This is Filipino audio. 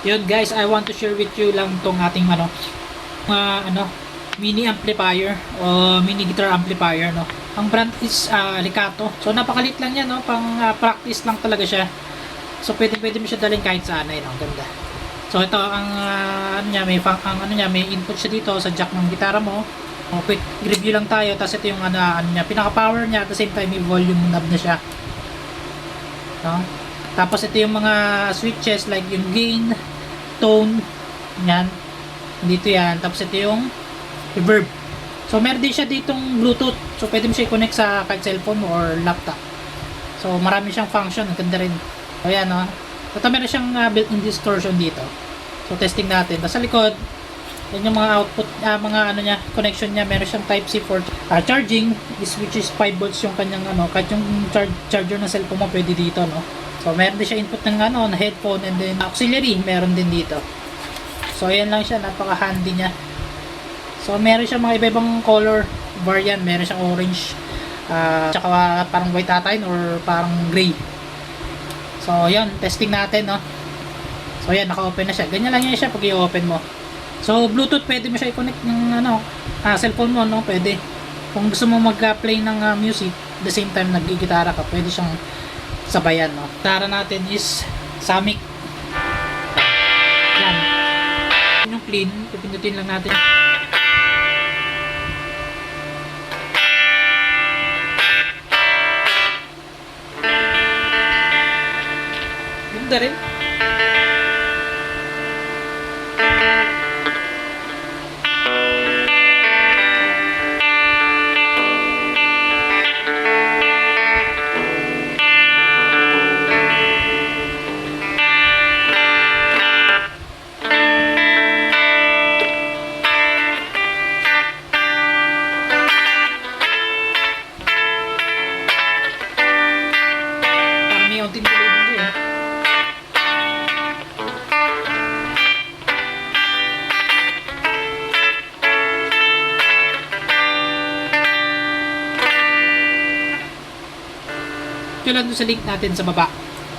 Yun guys, I want to share with you lang tong ating mini amplifier o mini guitar amplifier, no. Ang brand is Alicato. So napakalit lang yan, no, pang practice lang talaga siya. So pwede mo siya dalhin kahit saan, no. Ang ganda. So ito ang may input siya dito sa jack ng gitara mo. Quick review lang tayo. Tapos ito yung pinaka-power niya, at the same time may volume knob na siya, no? Tapos ito yung mga switches like yung gain, tone, yan. Dito yan. Tapos ito yung reverb. So meron din siya ditong Bluetooth. So pwede mo siya i-connect sa kahit cellphone mo or laptop. So marami siyang function. Ang ganda rin. So yan, no? Ito meron siyang built-in distortion dito. So testing natin. Tapos sa likod, yan yung mga output, connection niya. Meron siyang Type-C for charging, which is 5 volts yung kanyang kahit yung charger ng cellphone mo pwede dito, no? So meron din siya input ng na headphone, and then auxiliary meron din dito. So ayan lang siya, napaka-handy niya. So meron siyang mga iba-ibang color variant. Meron siyang orange, tsaka parang white atain or parang gray. So yan, testing natin, no? So yan, naka-open na siya. Ganyan lang yan siya pag i-open mo. So Bluetooth, pwede mo siya i-connect ng cellphone mo, no? Pwede. Kung gusto mo mag-play ng music, at the same time nag-gitara ka, pwede siyang sabayan, no? Gitara natin is Samick. Yan. Yung clean, pipindutin lang natin. Ganda rin. May unting tuloy din siya, Ito lang sa link natin sa baba.